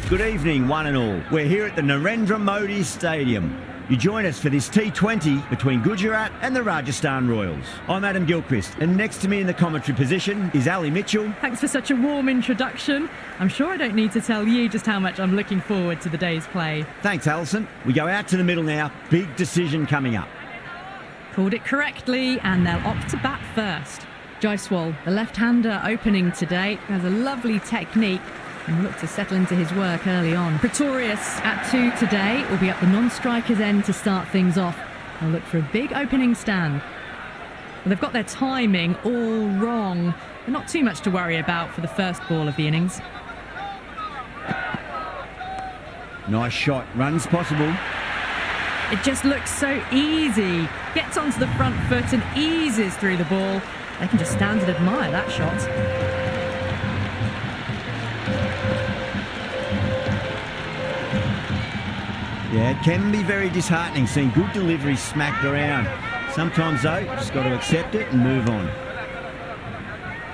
Good evening, one and all. We're here at the Narendra Modi Stadium. You join us for this T20 between Gujarat and the Rajasthan Royals. I'm Adam Gilchrist, and next to me in the commentary position is Ali Mitchell. Thanks for such a warm introduction. I'm sure I don't need to tell you just how much I'm looking forward to the day's play. Thanks, Alison. We go out to the middle now. Big decision coming up. Called it correctly, and they'll opt to bat first. Jaiswal, the left-hander opening today, has a lovely technique and look to settle into his work early on. Pretorius at 2 today will be up the non-striker's end to start things off. They'll look for a big opening stand. Well, they've got their timing all wrong, but not too much to worry about for the first ball of the innings. Nice shot, runs possible. It just looks so easy. Gets onto the front foot and eases through the ball. They can just stand and admire that shot. Yeah, it can be very disheartening seeing good deliveries smacked around. Sometimes, though, just got to accept it and move on.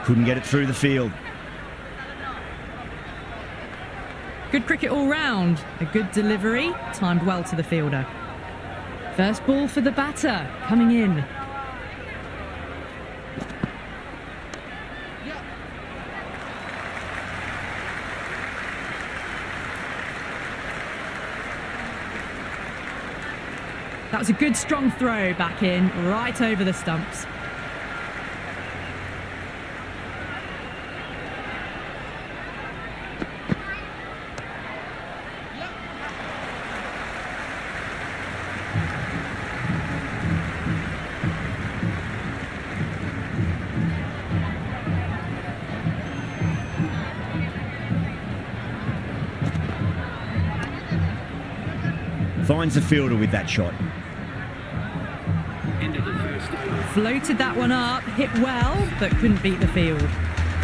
Couldn't get it through the field. Good cricket all round. A good delivery, timed well to the fielder. First ball for the batter, coming in. That was a good strong throw back in, right over the stumps. Finds the fielder with that shot. Floated that one up, hit well, but couldn't beat the field.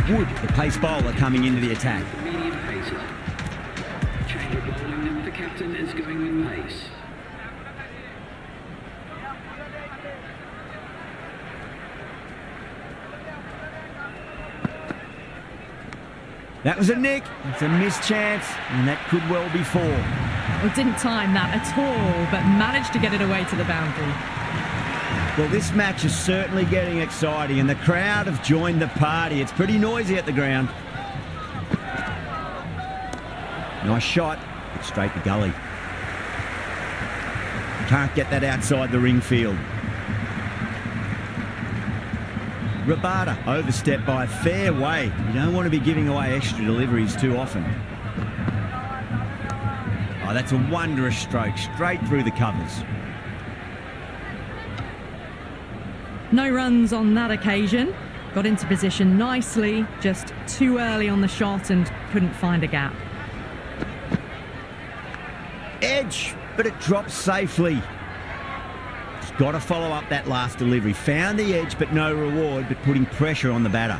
Wood, the pace bowler, coming into the attack. Medium paces. Change of bowling, the captain is going with pace. That was a nick. It's a missed chance, and that could well be 4. Well, didn't time that at all, but managed to get it away to the boundary. Well, this match is certainly getting exciting, and the crowd have joined the party. It's pretty noisy at the ground. Nice shot. Straight to gully. Can't get that outside the ring field. Rabada overstepped by a fair way. You don't want to be giving away extra deliveries too often. Oh, that's a wondrous stroke, straight through the covers. No runs on that occasion. Got into position nicely, just too early on the shot and couldn't find a gap. Edge, but it drops safely. He's got to follow up that last delivery. Found the edge, but no reward, but putting pressure on the batter.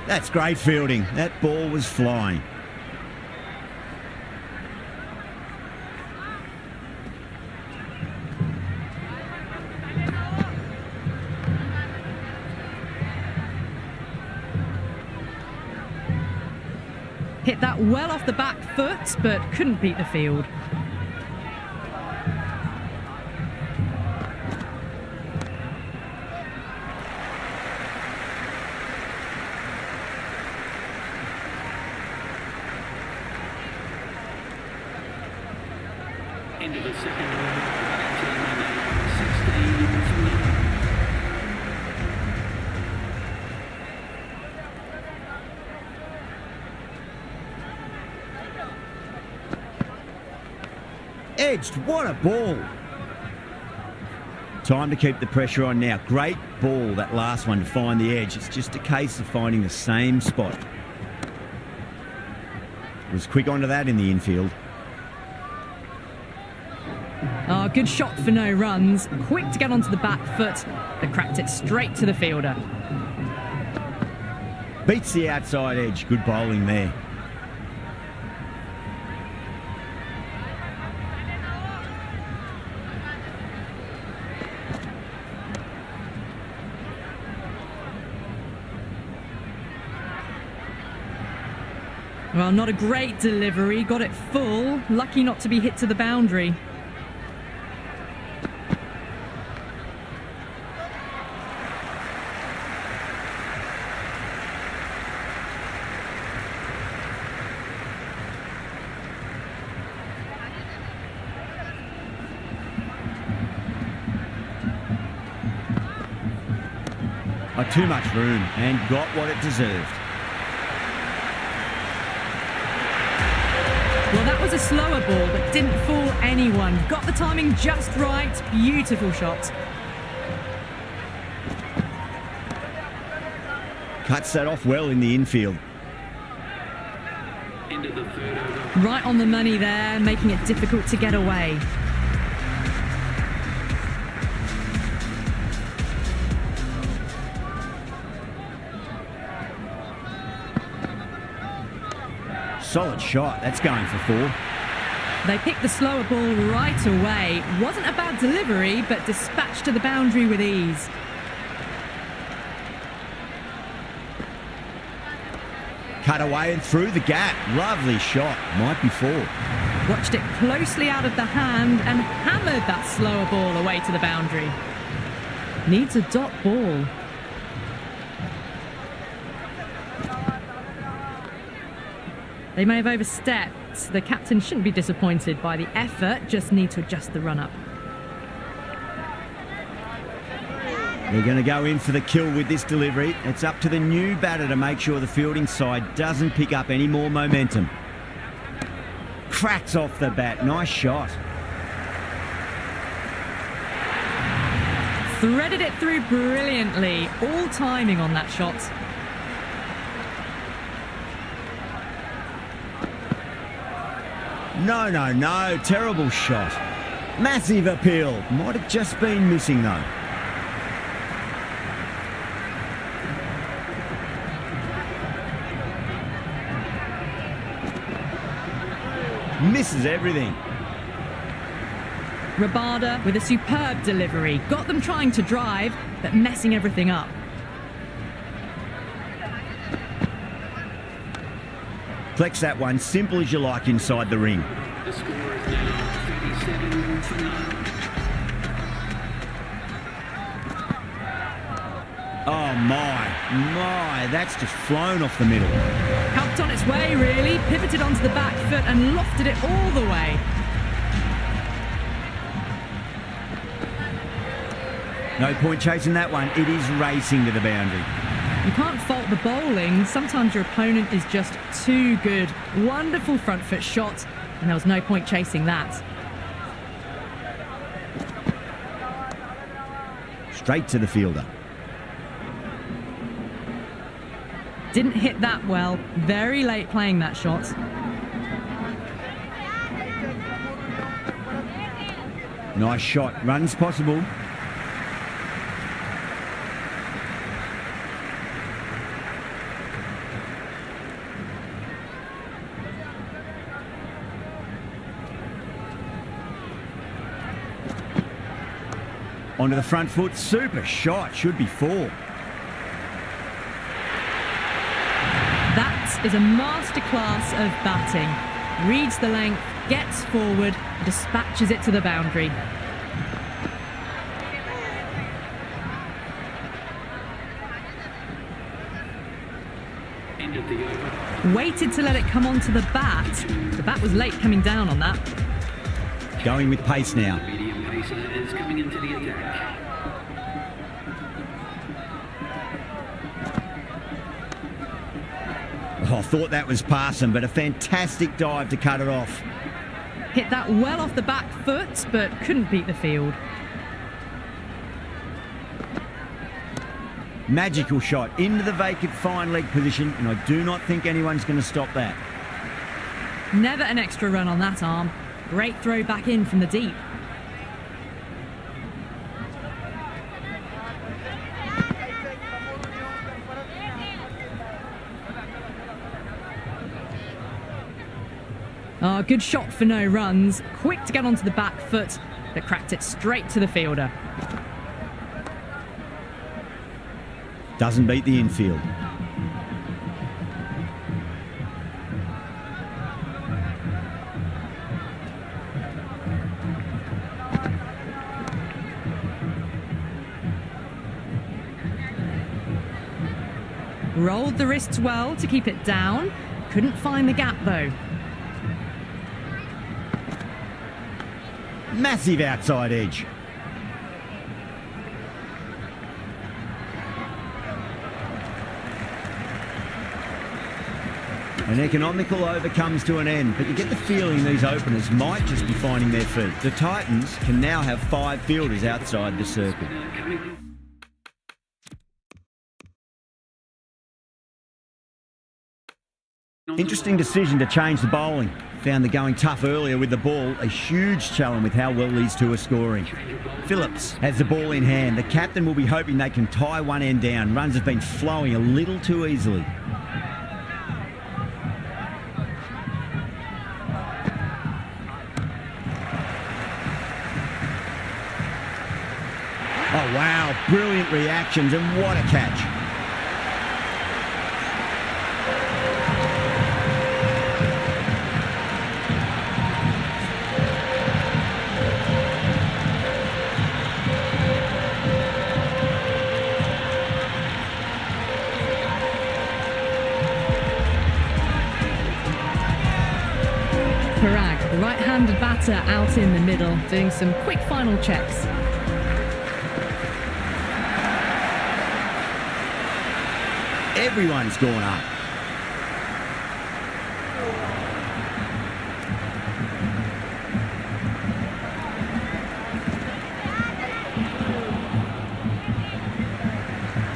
That's great fielding. That ball was flying. Hit that well off the back foot, but couldn't beat the field. Into the second over, 16 to 9. Edged, what a ball. Time to keep the pressure on now. Great ball, that last one, to find the edge. It's just a case of finding the same spot. Was quick onto that in the infield. Oh, good shot for no runs. Quick to get onto the back foot, but cracked it straight to the fielder. Beats the outside edge. Good bowling there. Well, not a great delivery. Got it full. Lucky not to be hit to the boundary. Too much room and got what it deserved. Well, that was a slower ball, but didn't fool anyone. Got the timing just right. Beautiful shot. Cuts that off well in the infield. Into the third over. Right on the money there, making it difficult to get away. Solid shot. That's going for 4. They picked the slower ball right away. Wasn't a bad delivery, but dispatched to the boundary with ease. Cut away and through the gap. Lovely shot. Might be 4. Watched it closely out of the hand and hammered that slower ball away to the boundary. Needs a dot ball. They may have overstepped. The captain shouldn't be disappointed by the effort, just need to adjust the run-up. They're going to go in for the kill with this delivery. It's up to the new batter to make sure the fielding side doesn't pick up any more momentum. Cracks off the bat. Nice shot. Threaded it through brilliantly. All timing on that shot. No. Terrible shot. Massive appeal. Might have just been missing though. Misses everything. Rabada with a superb delivery. Got them trying to drive, but messing everything up. Flex that one, simple as you like inside the ring. The score is now 37 for 9. Oh my, that's just flown off the middle. Helped on its way, really. Pivoted onto the back foot and lofted it all the way. No point chasing that one. It is racing to the boundary. You can't fault the bowling. Sometimes your opponent is just too good. Wonderful front foot shot, and there was no point chasing that. Straight to the fielder. Didn't hit that well. Very late playing that shot. Nice shot. Runs possible. Onto the front foot. Super shot. Should be 4. That is a masterclass of batting. Reads the length, gets forward, dispatches it to the boundary. End of the over. Waited to let it come onto the bat. The bat was late coming down on that. Going with pace now. Medium pacer is coming into the attack. Oh, I thought that was passing, but a fantastic dive to cut it off. Hit that well off the back foot, but couldn't beat the field. Magical shot into the vacant fine leg position, and I do not think anyone's going to stop that. Never an extra run on that arm. Great throw back in from the deep. Oh, good shot for no runs. Quick to get onto the back foot, but cracked it straight to the fielder. Doesn't beat the infield. Rolled the wrists well to keep it down. Couldn't find the gap though. Massive outside edge. An economical over comes to an end, but you get the feeling these openers might just be finding their feet. The Titans can now have 5 fielders outside the circle. Interesting decision to change the bowling. Found the going tough earlier with the ball. A huge challenge with how well these two are scoring. Phillips has the ball in hand. The captain will be hoping they can tie one end down. Runs have been flowing a little too easily. Oh, wow. Brilliant reactions and what a catch. Parag, the right-handed batter, out in the middle, doing some quick final checks. Everyone's gone up.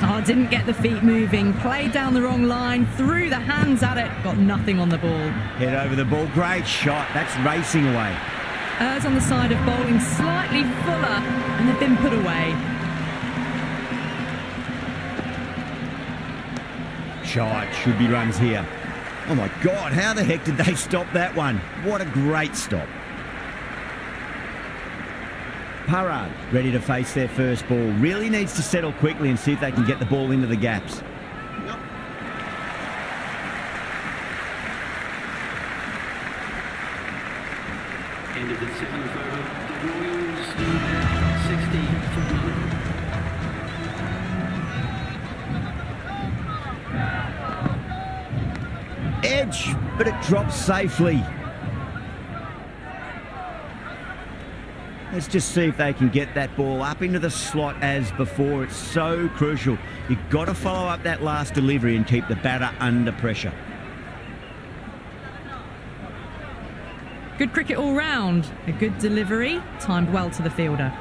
Oh, didn't get the feet moving. Played down the wrong line, threw the hands at it, got nothing on the ball. Head over the ball. Great shot. That's racing away. Errs on the side of bowling slightly fuller, and they've been put away. Shot. Should be runs here. Oh my God, how the heck did they stop that one? What a great stop. Parag ready to face their first ball. Really needs to settle quickly and see if they can get the ball into the gaps. End of the 7th over. The Royals 60 for 9. Edge, but it drops safely. Let's just see if they can get that ball up into the slot as before. It's so crucial. You've got to follow up that last delivery and keep the batter under pressure. Good cricket all round. A good delivery, timed well to the fielder.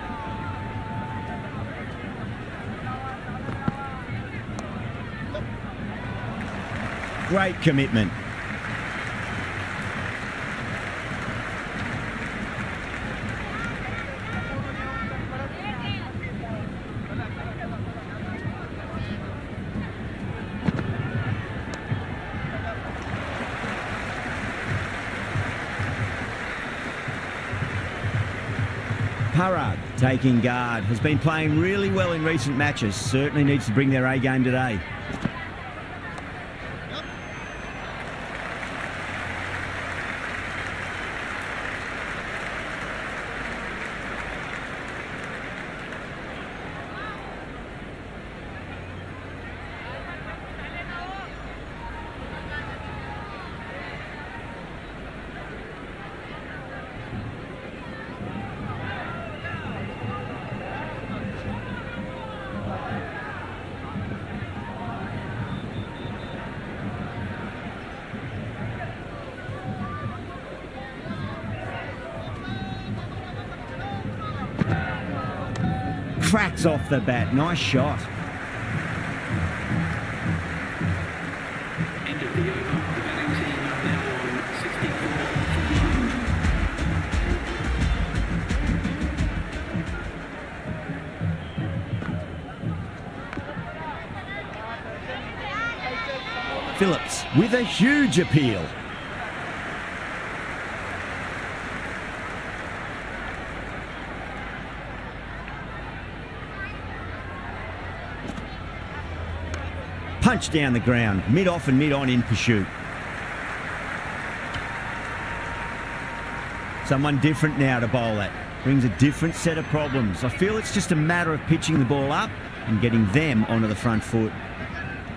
Great commitment. Parag taking guard. Has been playing really well in recent matches. Certainly needs to bring their A game today. Cracks off the bat. Nice shot. End of the over. The batting team now on 64 for 9. Phillips with a huge appeal. Punch down the ground, mid-off and mid-on in pursuit. Someone different now to bowl at. Brings a different set of problems. I feel it's just a matter of pitching the ball up and getting them onto the front foot.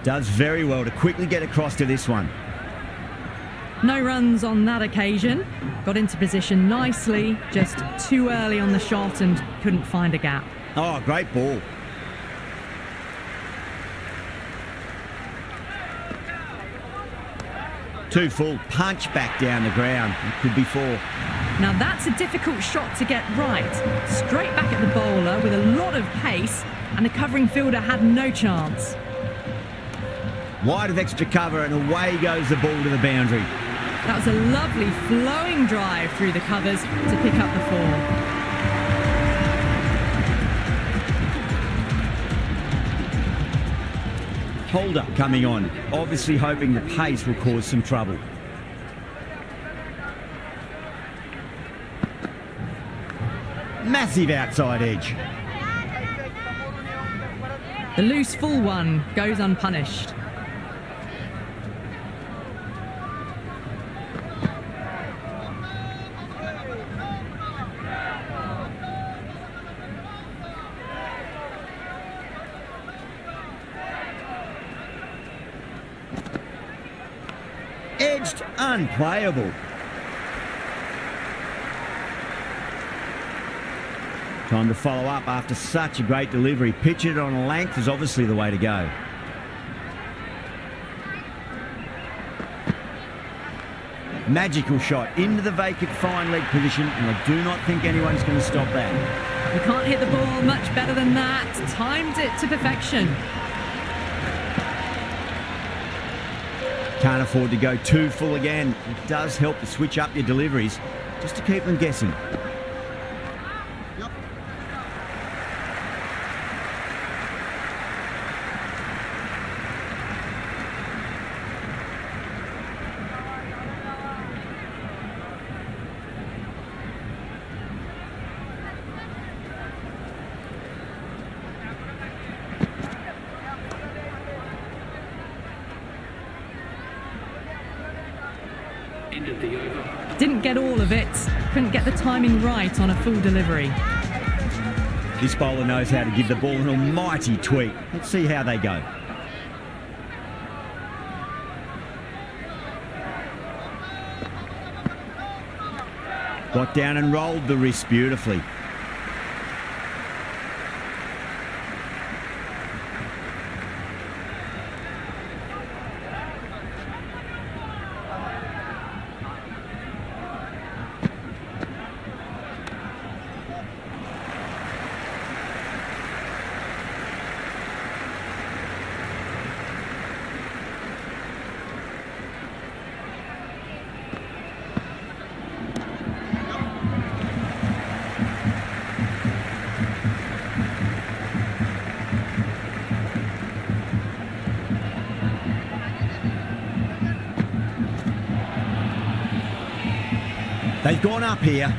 Does very well to quickly get across to this one. No runs on that occasion. Got into position nicely, just too early on the shot and couldn't find a gap. Oh, great ball. Too full, punch back down the ground. It could be 4. Now that's a difficult shot to get right. Straight back at the bowler with a lot of pace, and the covering fielder had no chance. Wide of extra cover, and away goes the ball to the boundary. That was a lovely flowing drive through the covers to pick up the 4. Holder coming on, obviously hoping the pace will cause some trouble. Massive outside edge. The loose full one goes unpunished. Edged, unplayable. Time to follow up after such a great delivery. Pitch it on a length is obviously the way to go. Magical shot into the vacant fine leg position, and I do not think anyone's going to stop that. You can't hit the ball much better than that. Timed it to perfection. Can't afford to go too full again. It does help to switch up your deliveries just to keep them guessing. End of the over. Didn't get all of it. Couldn't get the timing right on a full delivery. This bowler knows how to give the ball an almighty tweak. Let's see how they go. Got down and rolled the wrist beautifully. They've gone up here.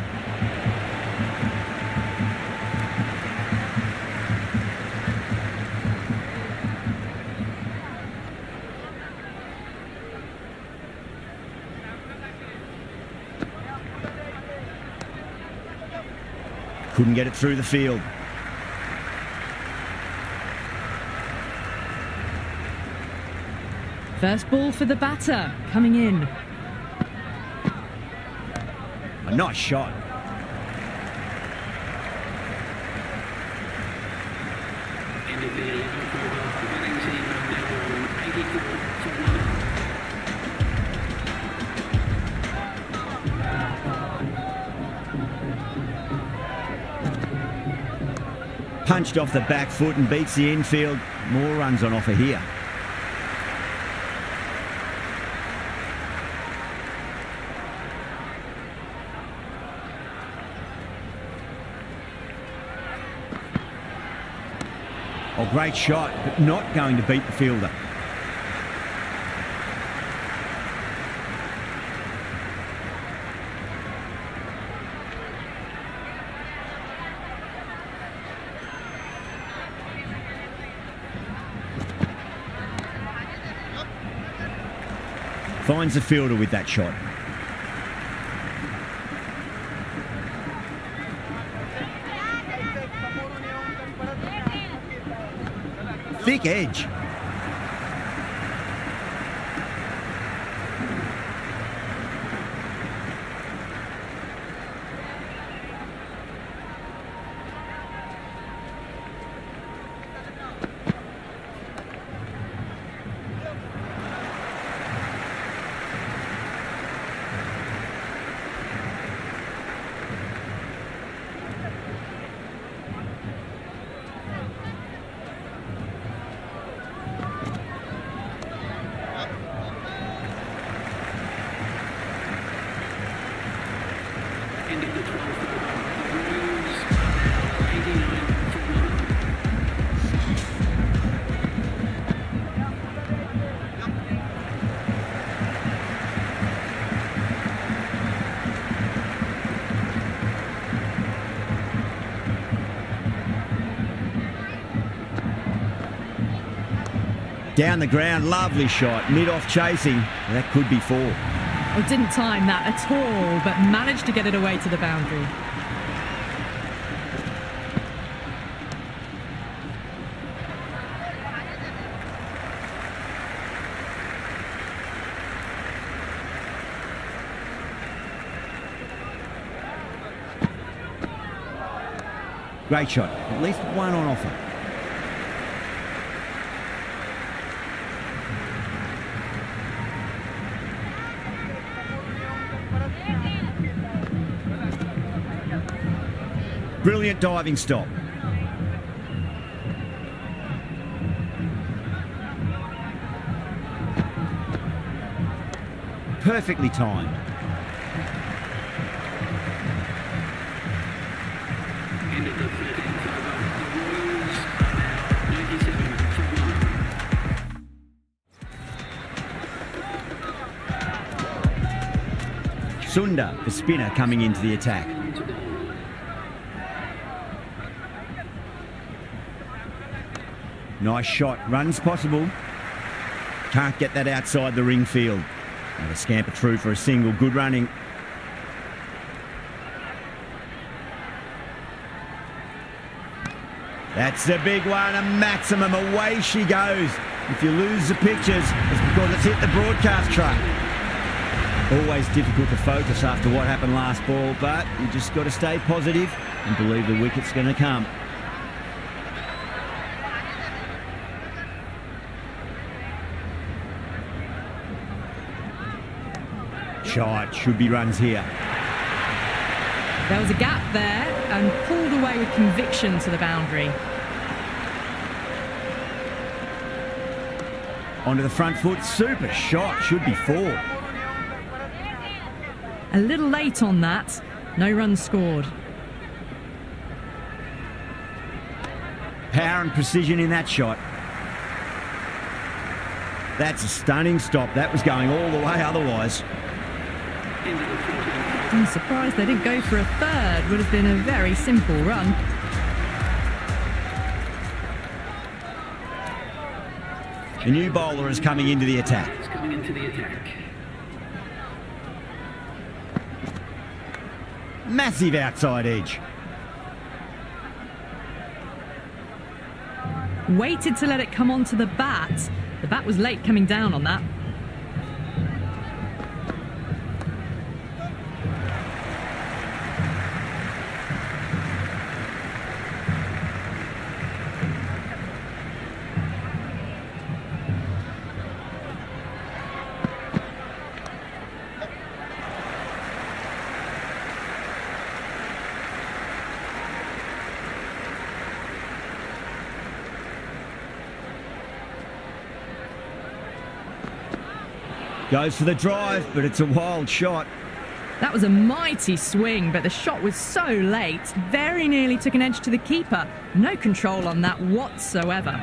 Couldn't get it through the field. First ball for the batter, coming in. A nice shot. End of the 11th over. The batting team now on 84 for 1. Punched off the back foot and beats the infield. More runs on offer here. Oh, great shot, but not going to beat the fielder. Finds the fielder with that shot. Thick edge. End of the 12th over. The Royals 89 for 1. Down the ground, lovely shot, mid-off chasing. That could be 4. Well, didn't time that at all, but managed to get it away to the boundary. Great shot, at least one on offer. Brilliant diving stop. Perfectly timed. End of the 13th over. The Royals 97 for 1. Sunda, the spinner, coming into the attack. Nice shot, runs possible. Can't get that outside the ring field. And a scamper through for a single, good running. That's a big one, a maximum, away she goes. If you lose the pictures, it's because it's hit the broadcast truck. Always difficult to focus after what happened last ball, but you just got to stay positive and believe the wicket's going to come. Shot, should be runs here. There was a gap there and pulled away with conviction to the boundary. Onto the front foot, super shot, should be 4. A little late on that, no runs scored. Power and precision in that shot. That's a stunning stop, that was going all the way otherwise. I'm surprised they didn't go for a third. Would have been a very simple run. A new bowler is coming into the attack. It's coming into the attack. Massive outside edge. Waited to let it come onto the bat. The bat was late coming down on that. Goes for the drive, but it's a wild shot. That was a mighty swing, but the shot was so late. Very nearly took an edge to the keeper. No control on that whatsoever.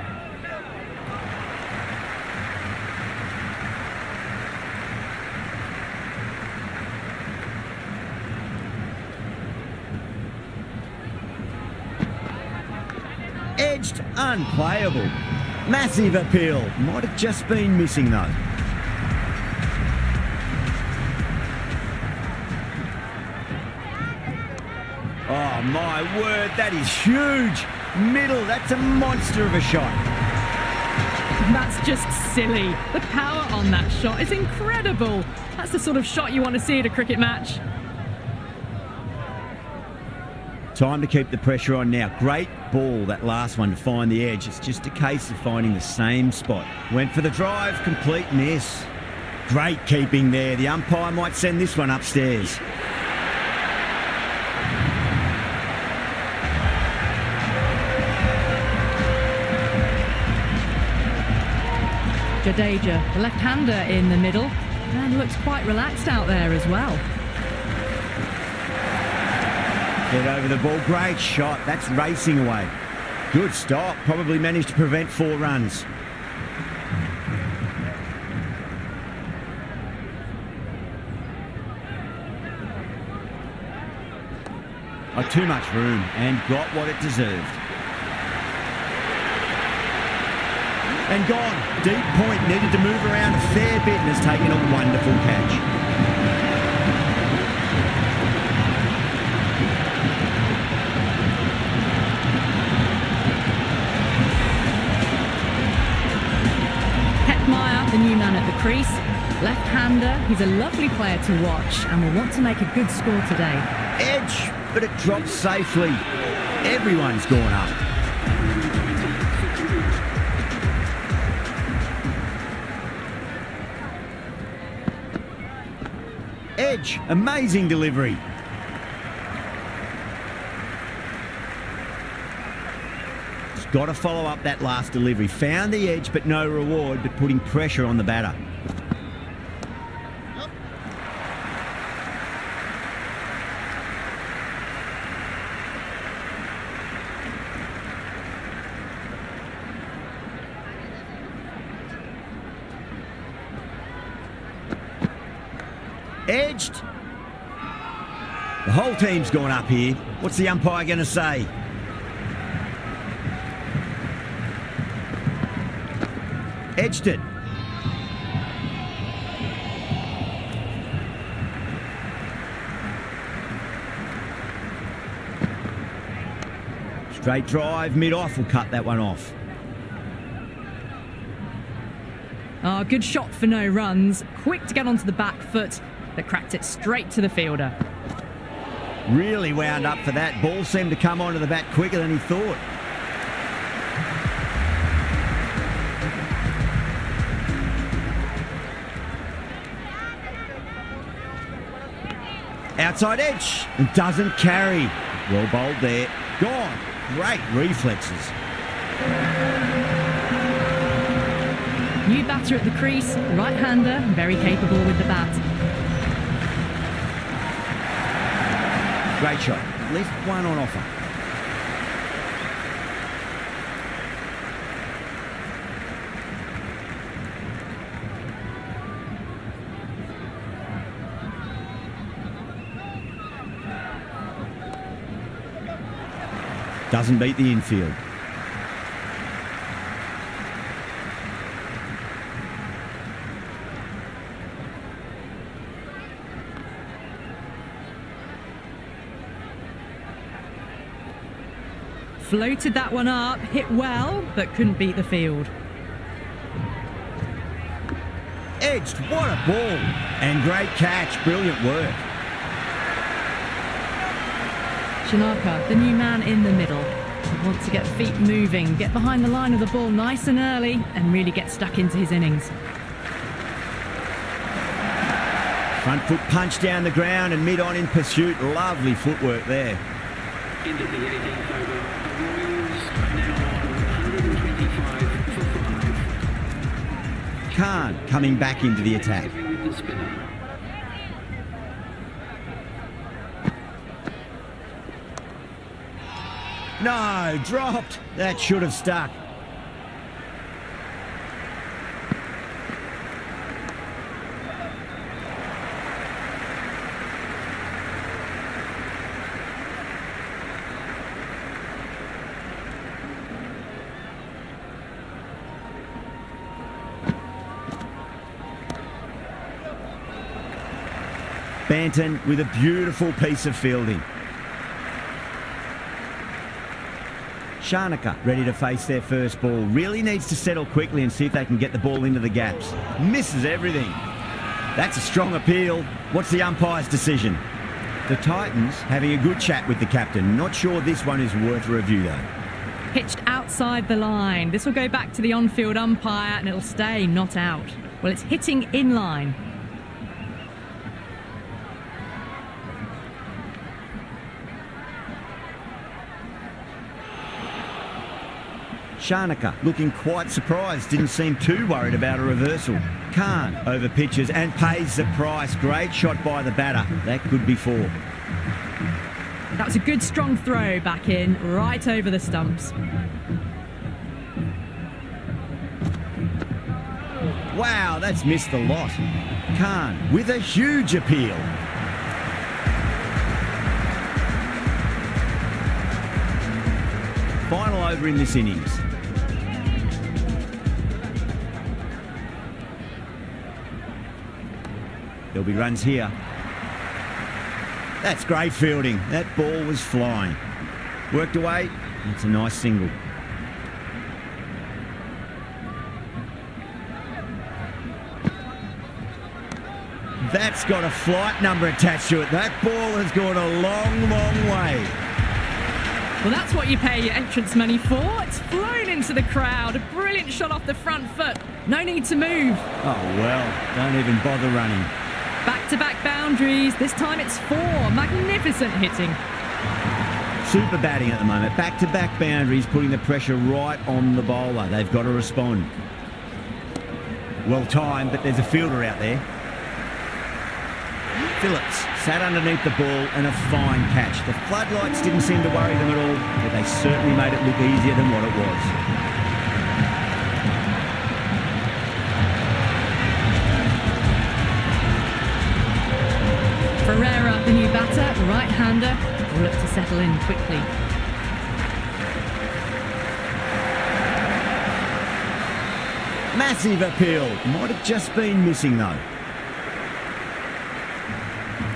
Edged, unplayable. Massive appeal. Might have just been missing though. Oh my word, that is huge. Middle, that's a monster of a shot. That's just silly. The power on that shot is incredible. That's the sort of shot you want to see at a cricket match. Time to keep the pressure on now. Great ball, that last one, to find the edge. It's just a case of finding the same spot. Went for the drive, complete miss. Great keeping there. The umpire might send this one upstairs. Jadeja, the left-hander in the middle, and looks quite relaxed out there as well. Get over the ball. Great shot. That's racing away. Good stop. Probably managed to prevent 4 runs. Oh, too much room and got what it deserved. And gone. Deep point. Needed to move around a fair bit and has taken a wonderful catch. The new man at the crease, left-hander. He's a lovely player to watch and will want to make a good score today. Edge, but it drops safely. Everyone's gone up. Edge, amazing delivery. Got to follow up that last delivery. Found the edge, but no reward, but putting pressure on the batter. Edged. The whole team's gone up here. What's the umpire going to say? Edged it. Straight drive, mid-off will cut that one off. Oh, good shot for no runs. Quick to get onto the back foot, but cracked it straight to the fielder. Really wound up for that. Ball seemed to come onto the bat quicker than he thought. Outside edge, and doesn't carry. Well bowled there. Gone. Great reflexes. New batter at the crease, right-hander, very capable with the bat. Great shot. At least one on offer. Doesn't beat the infield. Floated that one up, hit well, but couldn't beat the field. Edged, what a ball. And great catch, brilliant work. Thanka, the new man in the middle. He wants to get feet moving, get behind the line of the ball nice and early, and really get stuck into his innings. Front foot punch down the ground and mid-on in pursuit. Lovely footwork there. Into the 18th over. The Royals now on 125 for 5. Khan coming back into the attack. With the spinner. No, dropped. That should have stuck. Banton with a beautiful piece of fielding. Thanka ready to face their first ball. Really needs to settle quickly and see if they can get the ball into the gaps. Misses everything. That's a strong appeal. What's the umpire's decision? The Titans having a good chat with the captain. Not sure this one is worth a review though. Pitched outside the line. This will go back to the on-field umpire and it'll stay not out. Well, it's hitting in line. Thanka looking quite surprised, didn't seem too worried about a reversal. Khan over pitches and pays the price. Great shot by the batter. That could be 4. That was It's a good strong throw back in, right over the stumps. Wow, that's missed the lot. Khan with a huge appeal. Final over in this innings. There'll be runs here. That's great fielding. That ball was flying. Worked away. It's a nice single. That's got a flight number attached to it. That ball has gone a long, long way. Well, that's what you pay your entrance money for. It's flown into the crowd. A brilliant shot off the front foot. No need to move. Oh, well, don't even bother running. Back-to-back boundaries. This time it's 4. Magnificent hitting. Super batting at the moment. Back-to-back boundaries, putting the pressure right on the bowler. They've got to respond. Well timed, but there's a fielder out there. Phillips sat underneath the ball and a fine catch. The floodlights didn't seem to worry them at all, but they certainly made it look easier than what it was. Ferreira, the new batter, right-hander, will look to settle in quickly. Massive appeal. Might have just been missing though.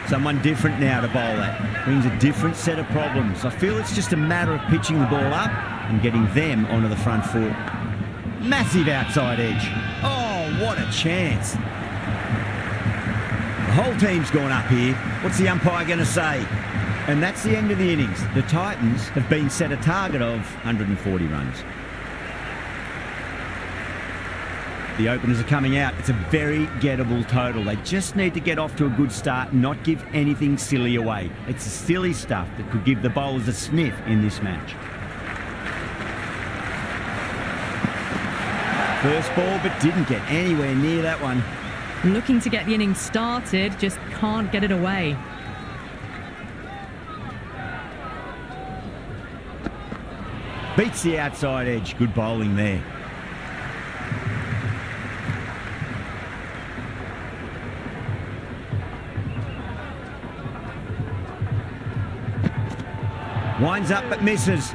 Someone different now to bowl at. Brings a different set of problems. I feel it's just a matter of pitching the ball up and getting them onto the front foot. Massive outside edge. Oh, what a chance. The whole team's gone up here. What's the umpire going to say? And that's the end of the innings. The Titans have been set a target of 140 runs. The openers are coming out. It's a very gettable total. They just need to get off to a good start and not give anything silly away. It's the silly stuff that could give the bowlers a sniff in this match. First ball, but didn't get anywhere near that one. Looking to get the innings started, just can't get it away. Beats the outside edge. Good bowling there. Winds up but misses.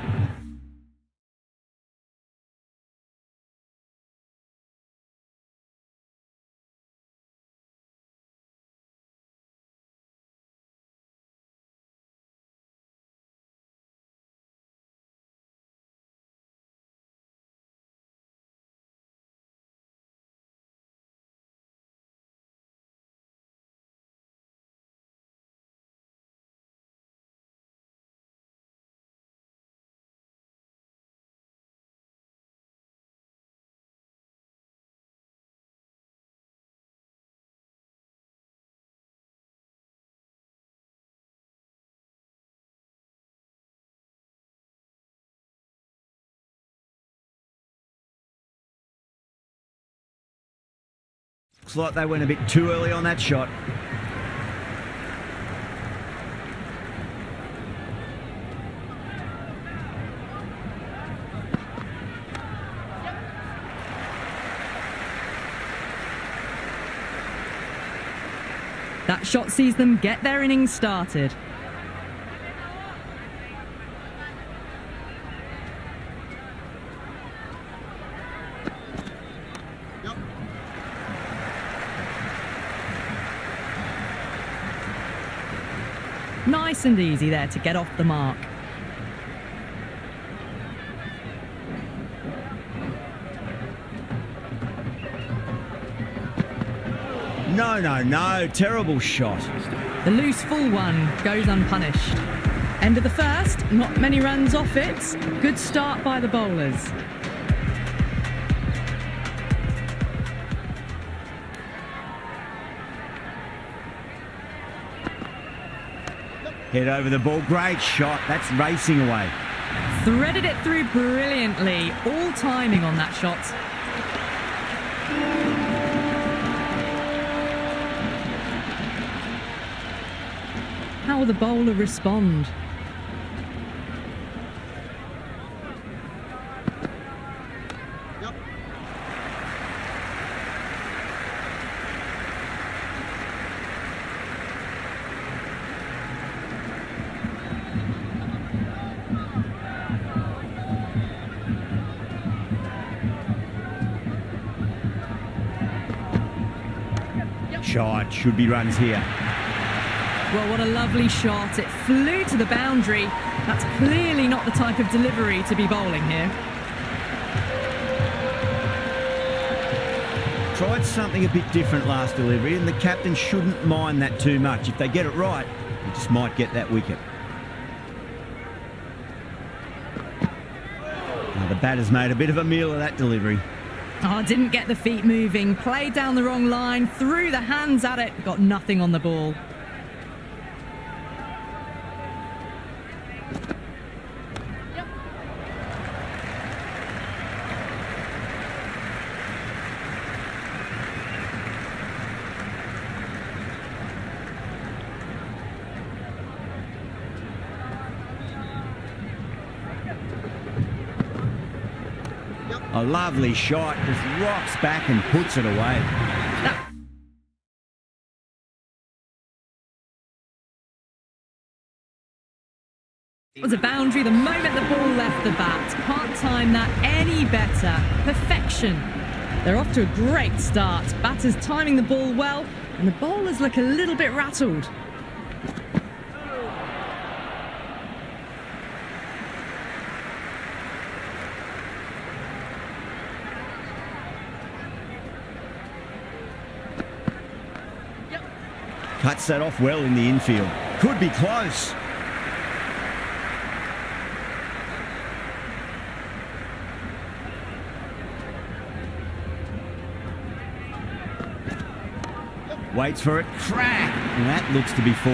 Looks like they went a bit too early on that shot. That shot sees them get their innings started. Nice and easy there to get off the mark. No, no, no. Terrible shot. The loose full one goes unpunished. End of the first, not many runs off it. Good start by the bowlers. Head over the ball. Great shot. That's racing away. Threaded it through brilliantly. All timing on that shot. How will the bowler respond? shot. Should be runs here. Well, what a lovely shot. It flew to the boundary. That's clearly not the type of delivery to be bowling here. Tried something a bit different last delivery, and the captain shouldn't mind that too much. If they get it right, they just might get that wicket. Now the batter's made a bit of a meal of that delivery. Oh, didn't get the feet moving. Played down the wrong line, threw the hands at it, got nothing on the ball. A lovely shot, just rocks back and puts it away. It was a boundary the moment the ball left the bat. Can't time that any better. Perfection. They're off to a great start. Batters timing the ball well, and the bowlers look a little bit rattled. Cuts that off well in the infield. Could be close. Waits for it. Crack! And that looks to be 4.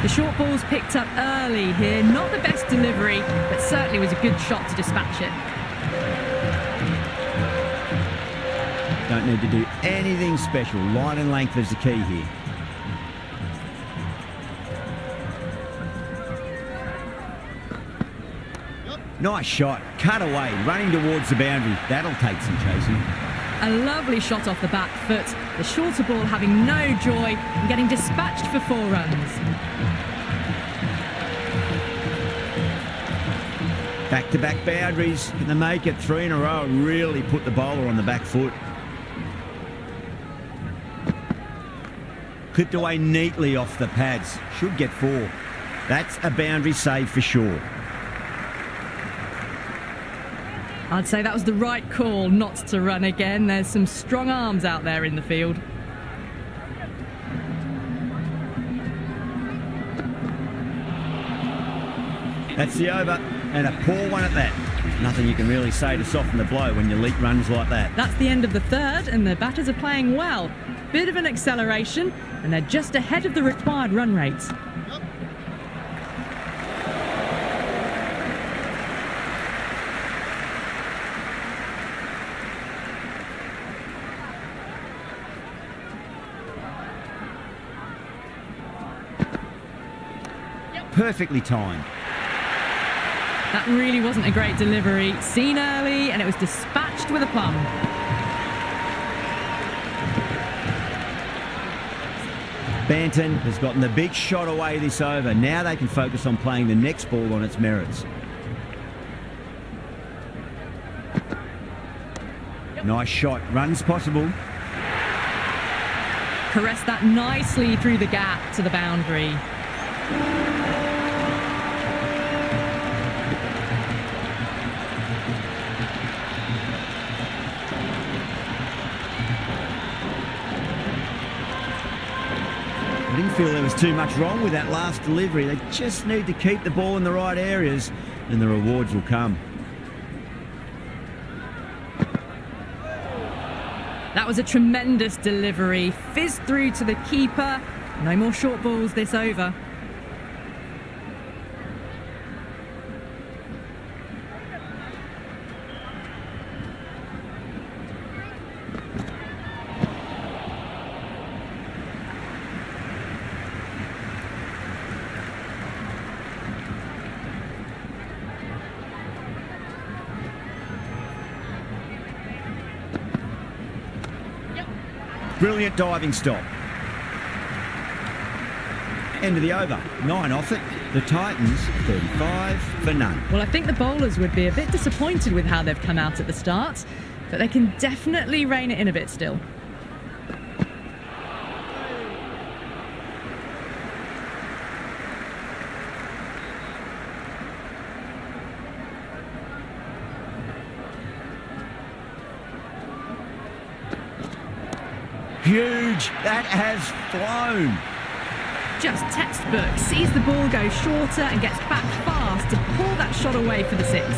The short ball's picked up early here. Not the best delivery, but certainly was a good shot to dispatch it. Don't need to do anything special. Line and length is the key here. Nice shot. Cut away. Running towards the boundary. That'll take some chasing. A lovely shot off the back foot. The shorter ball having no joy and getting dispatched for 4 runs. Back-to-back boundaries. Can they make it 3 in a row and really put the bowler on the back foot? Clipped away neatly off the pads. Should get 4. That's a boundary save for sure. I'd say that was the right call not to run again. There's some strong arms out there in the field. That's the over, and a poor one at that. Nothing you can really say to soften the blow when you leak runs like that. That's the end of the third, and the batters are playing well. Bit of an acceleration, and they're just ahead of the required run rates. Perfectly timed. That really wasn't a great delivery. Seen early, and it was dispatched with a plum. Banton has gotten the big shot away this over. Now they can focus on playing the next ball on its merits. Nice shot. Runs possible. Caressed that nicely through the gap to the boundary. I didn't feel there was too much wrong with that last delivery. They just need to keep the ball in the right areas and the rewards will come. That was a tremendous delivery. Fizzed through to the keeper. No more short balls this over. Brilliant diving stop. End of the over. 9 off it. The Titans, 35 for none. Well, I think the bowlers would be a bit disappointed with how they've come out at the start, but they can definitely rein it in a bit still. huge. That has flown. Just textbook. Sees the ball go shorter and gets back fast to pull that shot away for the six.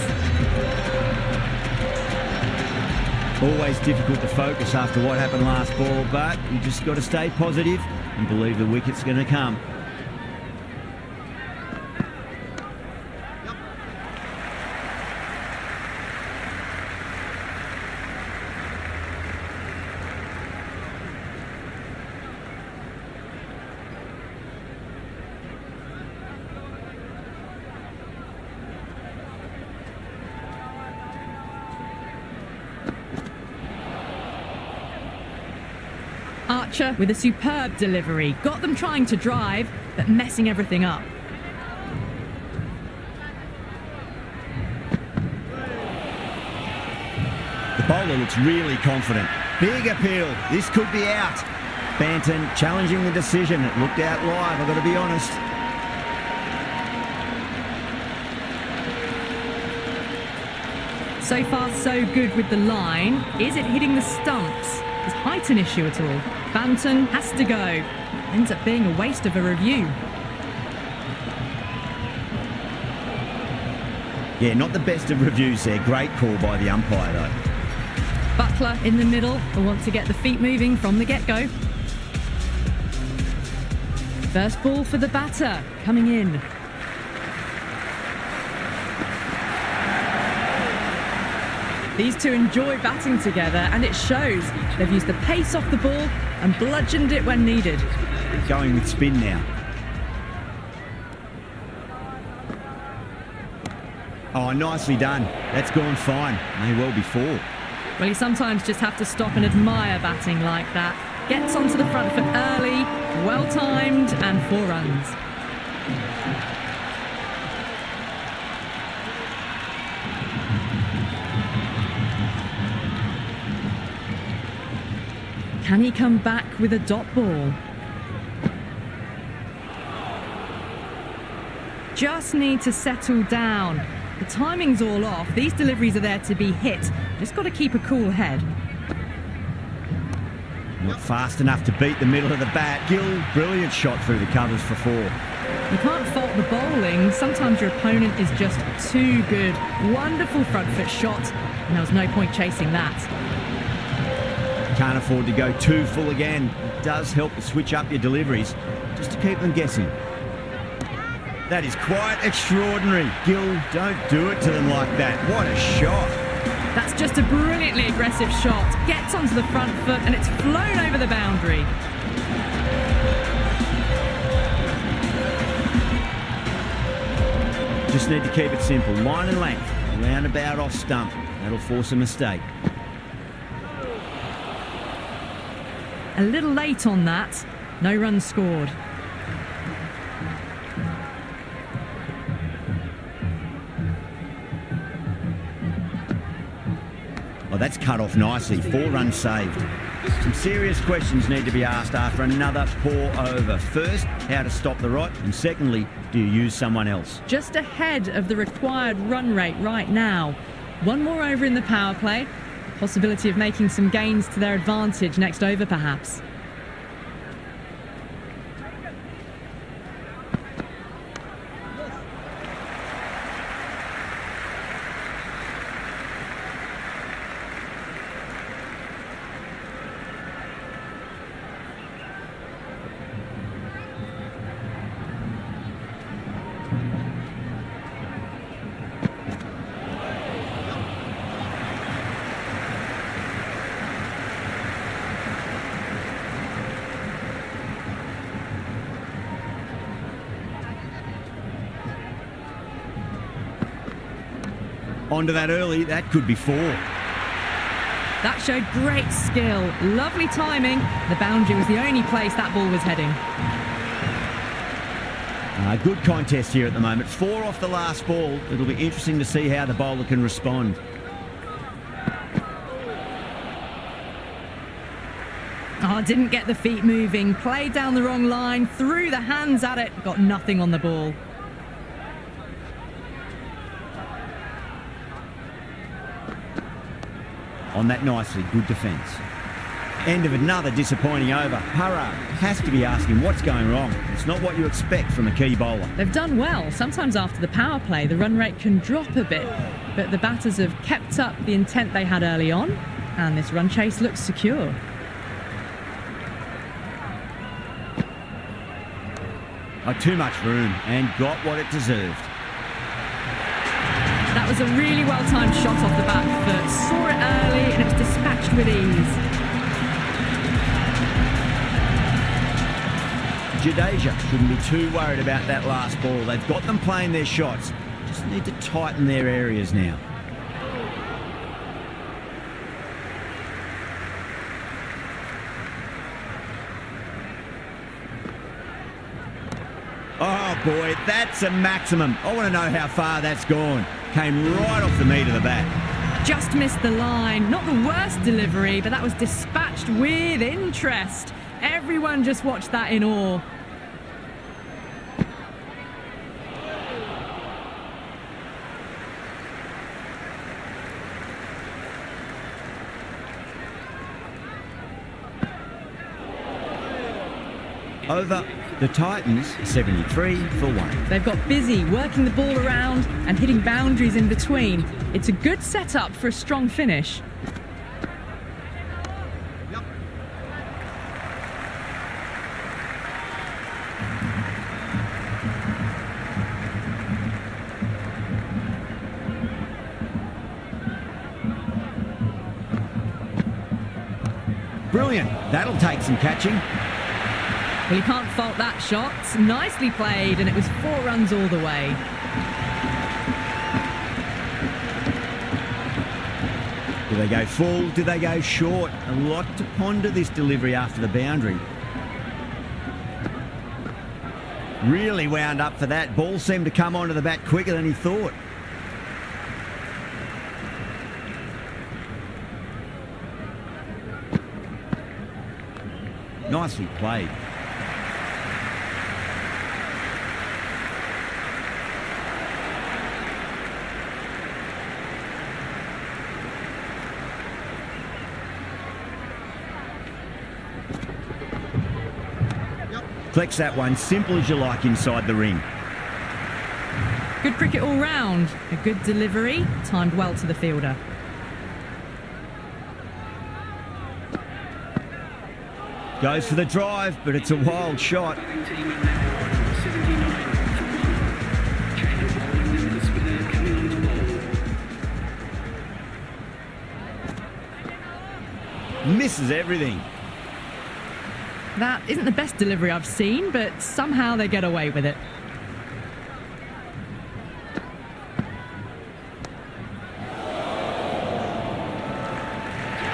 Always difficult to focus after what happened last ball, but you just got to stay positive and believe the wicket's going to come. Archer with a superb delivery. Got them trying to drive, but messing everything up. The bowler looks really confident. Big appeal. This could be out. Banton challenging the decision. It looked out live, I've got to be honest. So far, so good with the line. Is it hitting the stumps? Is height an issue at all? Banton has to go. Ends up being a waste of a review. Yeah, not the best of reviews there. Great call by the umpire, though. Buttler in the middle will want to get the feet moving from the get-go. First ball for the batter, coming in. These two enjoy batting together, and it shows. They've used the pace off the ball and bludgeoned it when needed. Going with spin now. Oh, nicely done. That's gone fine. May well be four. Well, you sometimes just have to stop and admire batting like that. Gets onto the front foot early, well-timed, and 4 runs. Can he come back with a dot ball? Just need to settle down. The timing's all off. These deliveries are there to be hit. Just got to keep a cool head. Not fast enough to beat the middle of the bat. Gill, brilliant shot through the covers for 4. You can't fault the bowling. Sometimes your opponent is just too good. Wonderful front foot shot, and there was no point chasing that. Can't afford to go too full again. It does help to switch up your deliveries, just to keep them guessing. That is quite extraordinary. Gill, don't do it to them like that. What a shot. That's just a brilliantly aggressive shot. Gets onto the front foot and it's flown over the boundary. Just need to keep it simple. Line and length. Roundabout off stump. That'll force a mistake. A little late on that. No runs scored. Oh, that's cut off nicely. 4 runs saved. Some serious questions need to be asked after another poor over. First, how to stop the rot, and secondly, do you use someone else? Just ahead of the required run rate right now. One more over in the power play. Possibility of making some gains to their advantage next over, perhaps. Onto that early, that could be 4. That showed great skill, lovely timing. The boundary was the only place that ball was heading. Good contest here at the moment. 4 off the last ball. It'll be interesting to see how the bowler can respond. Oh, didn't get the feet moving. Played down the wrong line, threw the hands at it, got nothing on the ball. On that nicely, good defence. End of another disappointing over. Para has to be asking what's going wrong. It's not what you expect from a key bowler. They've done well. Sometimes after the power play, the run rate can drop a bit, but the batters have kept up the intent they had early on, and this run chase looks secure. Too much room and got what it deserved. That was a really well-timed shot off the back foot. Saw it early and it was dispatched with ease. Jadeja shouldn't be too worried about that last ball. They've got them playing their shots. Just need to tighten their areas now. Oh boy, that's a maximum. I want to know how far that's gone. Came right off the meat of the bat. Just missed the line. Not the worst delivery, but that was dispatched with interest. Everyone just watched that in awe. Over the Titans, 73 for 1. They've got busy working the ball around and hitting boundaries in between. It's a good setup for a strong finish. Brilliant. That'll take some catching. Well, you can't fault that shot. Nicely played, and it was 4 runs all the way. Do they go full? Do they go short? A lot to ponder this delivery after the boundary. Really wound up for that. Ball seemed to come onto the bat quicker than he thought. Nicely played. Collects that one, simple as you like, inside the ring. Good cricket all round. A good delivery, timed well to the fielder. Goes for the drive, but it's a wild shot. Misses everything. That isn't the best delivery I've seen, but somehow they get away with it.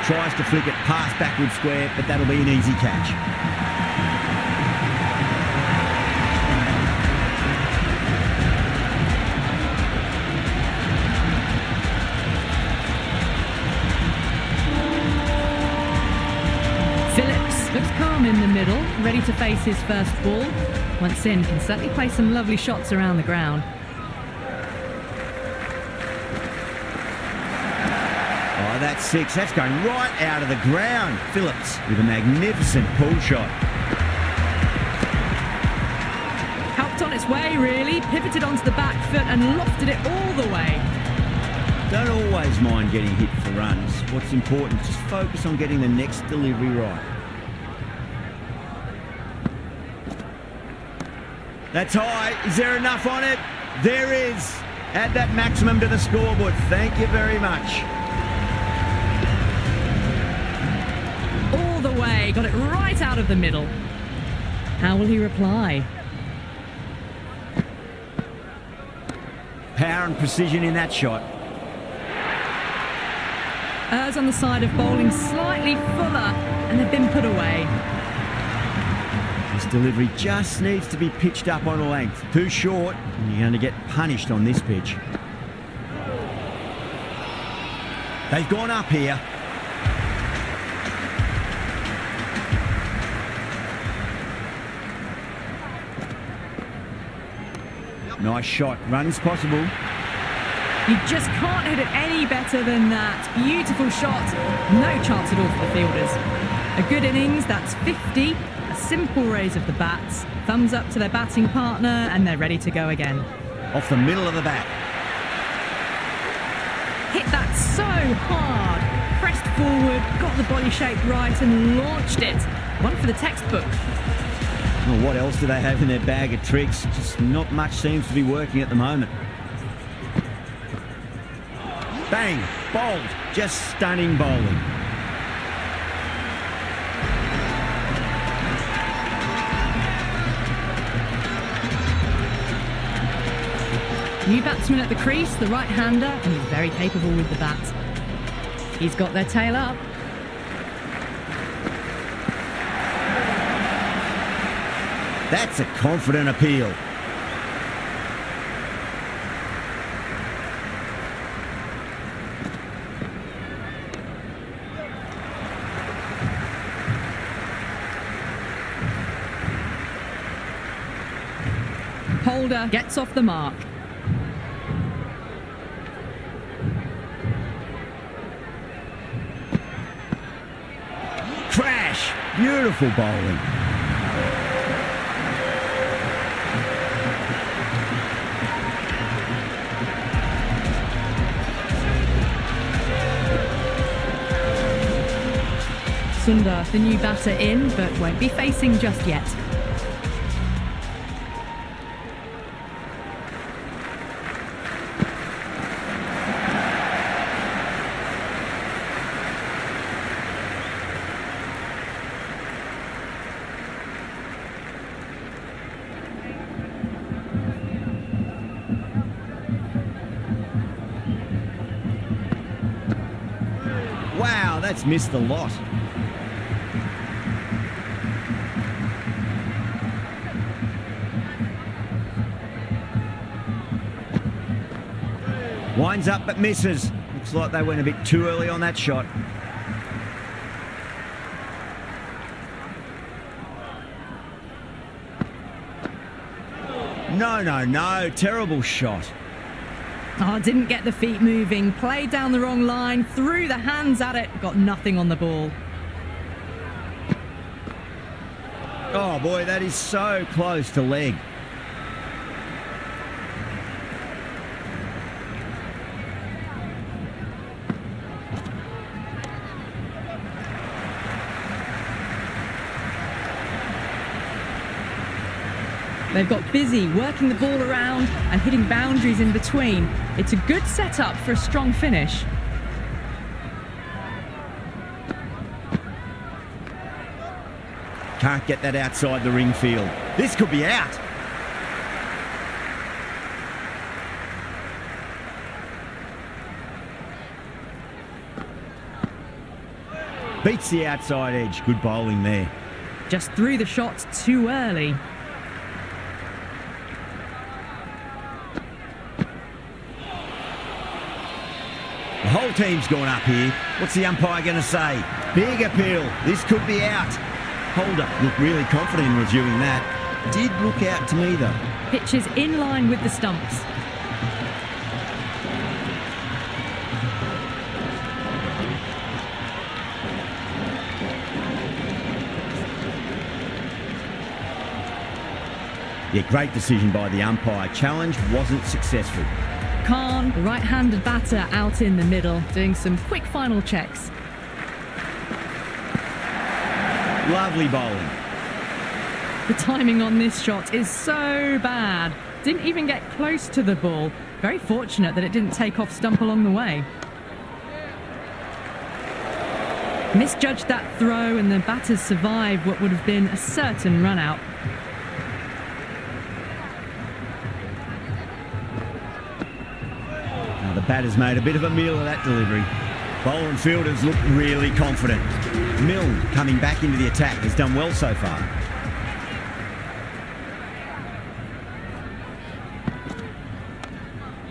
Tries to flick it past backward square, but that'll be an easy catch. Looks calm in the middle, ready to face his first ball. Once in, can certainly play some lovely shots around the ground. Oh, that's 6. That's going right out of the ground. Phillips with a magnificent pull shot. Helped on its way, really. Pivoted onto the back foot and lofted it all the way. Don't always mind getting hit for runs. What's important is just focus on getting the next delivery right. That's high. Is there enough on it? There is. Add that maximum to the scoreboard. Thank you very much. All the way. Got it right out of the middle. How will he reply? Power and precision in that shot. Errs on the side of bowling slightly fuller, and they've been put away. This delivery just needs to be pitched up on a length. Too short, and you're going to get punished on this pitch. They've gone up here. Nice shot. Runs possible. You just can't hit it any better than that. Beautiful shot. No chance at all for the fielders. A A good innings, that's 50. A simple raise of the bats. Thumbs up to their batting partner, and they're ready to go again. Off the middle of the bat. Hit that so hard. Pressed forward, got the body shape right, and launched it. One for the textbook. Well, what else do they have in their bag of tricks? Just not much seems to be working at the moment. Bang! Bowled. Just stunning bowling. New batsman at the crease, the right-hander, and he's very capable with the bat. He's got their tail up. That's a confident appeal. Holder gets off the mark. Crash! Beautiful bowling. Sundar, the new batter in, but won't be facing just yet. Wow, that's missed the lot. Winds up but misses. Looks like they went a bit too early on that shot. No. Terrible shot. Oh, didn't get the feet moving. Played down the wrong line. Threw the hands at it. Got nothing on the ball. Oh boy, that is so close to leg. They've got busy working the ball around and hitting boundaries in between. It's a good setup for a strong finish. Can't get that outside the ring field. This could be out. Beats the outside edge. Good bowling there. Just threw the shots too early. The whole team's gone up here. What's the umpire going to say? Big appeal. This could be out. Holder looked really confident in reviewing that. Did look out to me though. Pitch is in line with the stumps. Yeah, great decision by the umpire. Challenge wasn't successful. Khan, the right-handed batter, out in the middle, doing some quick final checks. Lovely bowling. The timing on this shot is so bad. Didn't even get close to the ball. Very fortunate that it didn't take off stump along the way. Misjudged that throw and the batters survived what would have been a certain run-out. Now the batter's made a bit of a meal of that delivery. Bowler and fielders look really confident. Milne, coming back into the attack, has done well so far.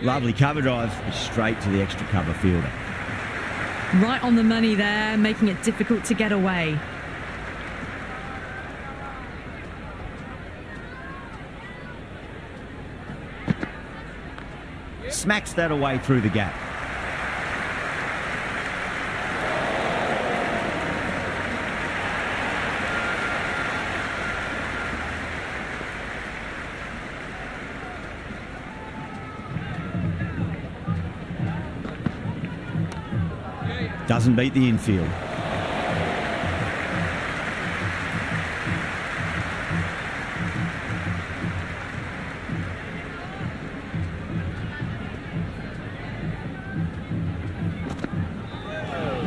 Lovely cover drive, straight to the extra cover fielder. Right on the money there, making it difficult to get away. Smacks that away through the gap. Doesn't beat the infield.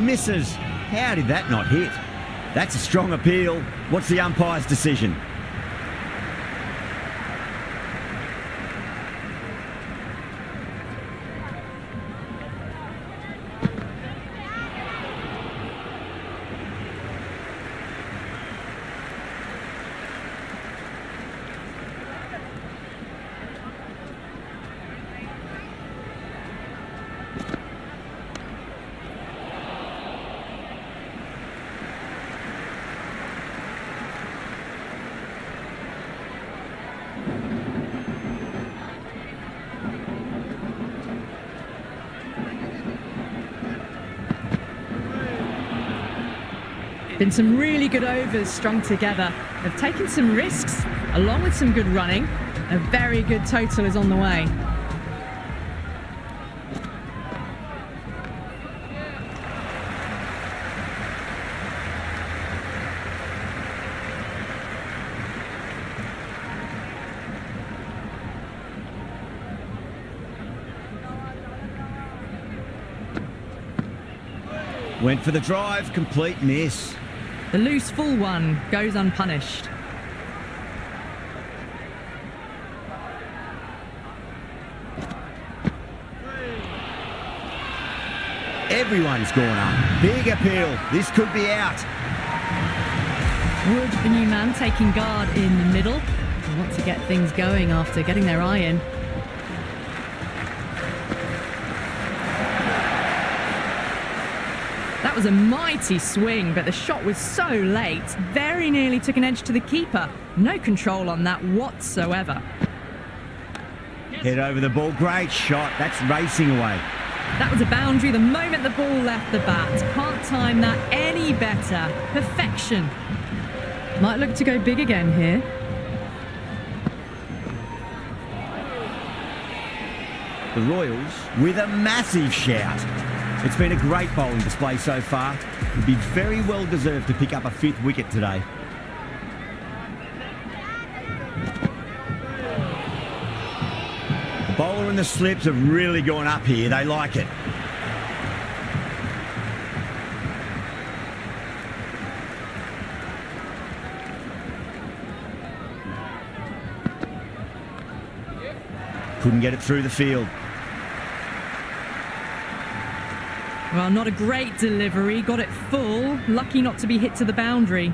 Misses. How did that not hit? That's a strong appeal. What's the umpire's decision? Been some really good overs strung together. They've taken some risks, along with some good running. A very good total is on the way. Went for the drive, complete miss. The loose full one goes unpunished. Everyone's gone up. Big appeal. This could be out. Wood, the new man, taking guard in the middle. They want to get things going after getting their eye in. That was a mighty swing, but the shot was so late. Very nearly took an edge to the keeper. No control on that whatsoever. Head over the ball. Great shot. That's racing away. That was a boundary the moment the ball left the bat. Can't time that any better. Perfection. Might look to go big again here. The Royals with a massive shout. It's been a great bowling display so far. Would be very well deserved to pick up a 5th wicket today. The bowler and the slips have really gone up here. They like it. Couldn't get it through the field. Well, not a great delivery. Got it full. Lucky not to be hit to the boundary.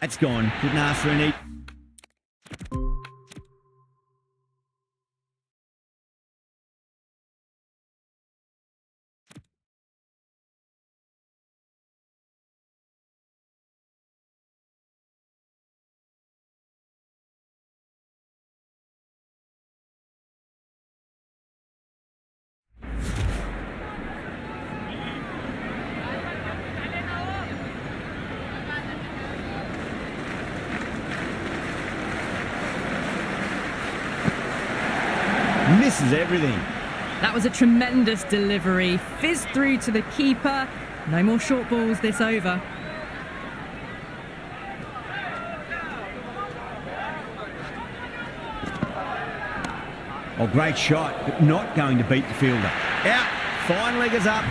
That's gone. Couldn't ask for any. Misses everything. That was a tremendous delivery. Fizzed through to the keeper. No more short balls this over. Oh, great shot, but not going to beat the fielder. Out. Fine leggers up.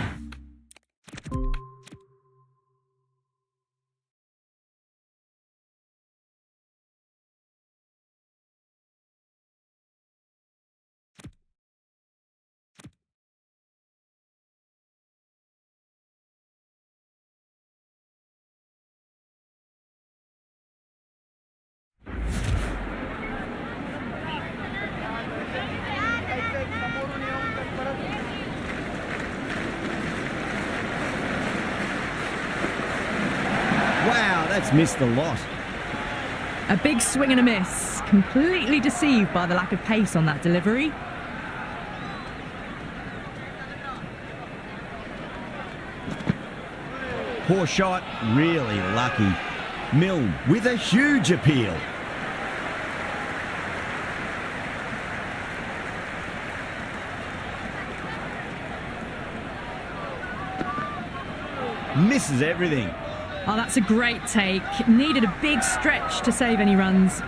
Wow, that's missed a lot. A big swing and a miss. Completely deceived by the lack of pace on that delivery. Poor shot, really lucky. Milne with a huge appeal. Misses everything. Oh, that's a great take. Needed a big stretch to save any runs.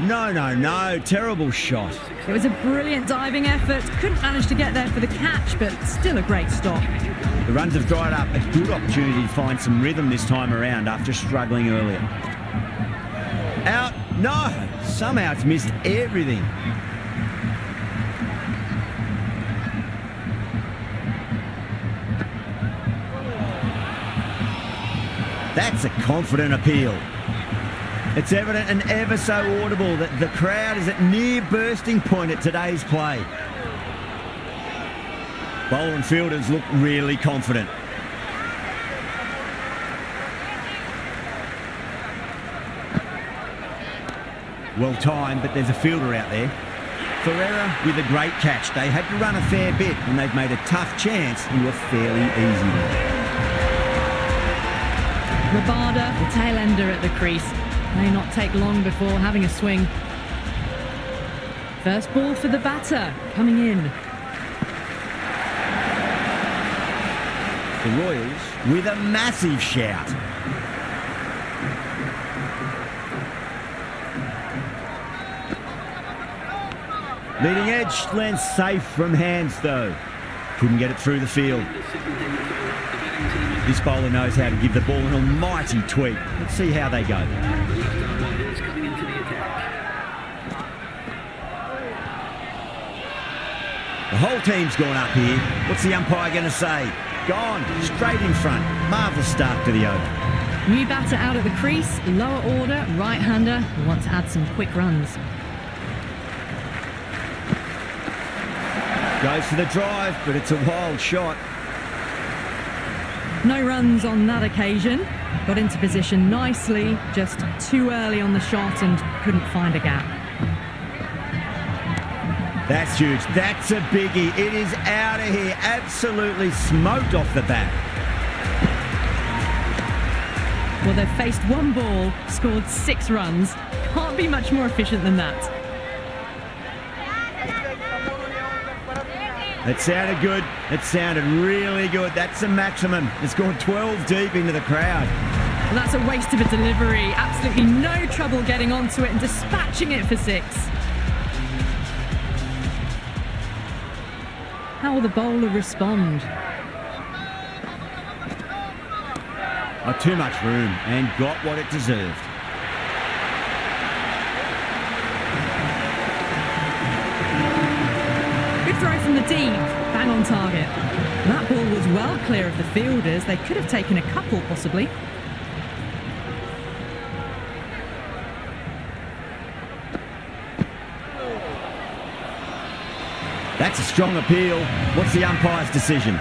No. Terrible shot. It was a brilliant diving effort. Couldn't manage to get there for the catch, but still a great stop. The runs have dried up. A good opportunity to find some rhythm this time around after struggling earlier. Out. No. Somehow it's missed everything. That's a confident appeal. It's evident and ever so audible that the crowd is at near bursting point at today's play. Bowler and fielders look really confident. Well timed, but there's a fielder out there. Ferreira with a great catch. They had to run a fair bit and they've made a tough chance into a fairly easy one. Rabada, the tail ender at the crease. May not take long before having a swing. First ball for the batter, coming in. The Royals with a massive shout. Leading edge lands safe from hands though. Couldn't get it through the field. This bowler knows how to give the ball an almighty tweak. Let's see how they go. The whole team's gone up here. What's the umpire going to say? Gone, straight in front. Marvellous start to the over. New batter out at the crease, lower order, right-hander, who want to add some quick runs. Goes for the drive, but it's a wild shot. No runs on that occasion. Got into position nicely, just too early on the shot and couldn't find a gap. That's huge. That's a biggie. It is out of here. Absolutely smoked off the bat. Well, they've faced one ball, scored 6 runs. Can't be much more efficient than that. It sounded good. It sounded really good. That's the maximum. It's gone 12 deep into the crowd. Well, that's a waste of a delivery. Absolutely no trouble getting onto it and dispatching it for 6. How will the bowler respond? Oh, too much room and got what it deserved. Good throw from the deep, bang on target. That ball was well clear of the fielders. They could have taken a couple, possibly. That's a strong appeal. What's the umpire's decision?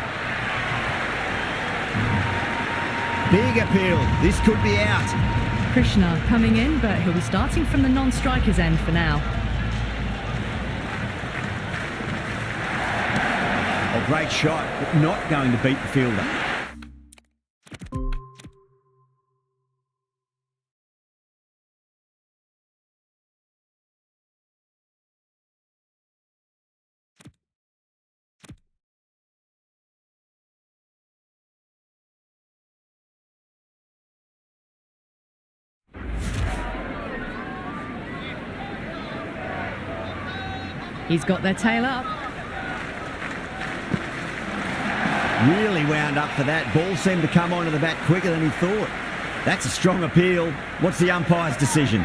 Big appeal. This could be out. Krishna coming in, but he'll be starting from the non-striker's end for now. A great shot, but not going to beat the fielder. He's got their tail up. Really wound up for that. Ball seemed to come onto the bat quicker than he thought. That's a strong appeal. What's the umpire's decision?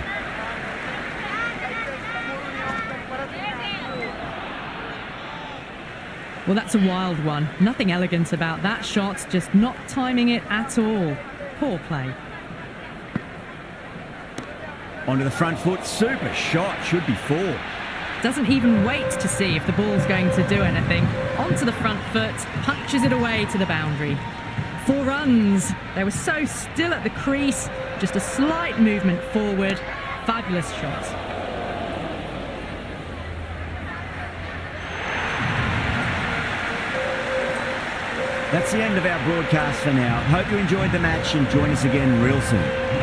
Well, that's a wild one. Nothing elegant about that shot, just not timing it at all. Poor play. Onto the front foot. Super shot. Should be 4. Doesn't even wait to see if the ball's going to do anything. Onto the front foot, punches it away to the boundary. 4 runs. They were so still at the crease. Just a slight movement forward. Fabulous shot. That's the end of our broadcast for now. Hope you enjoyed the match and join us again real soon.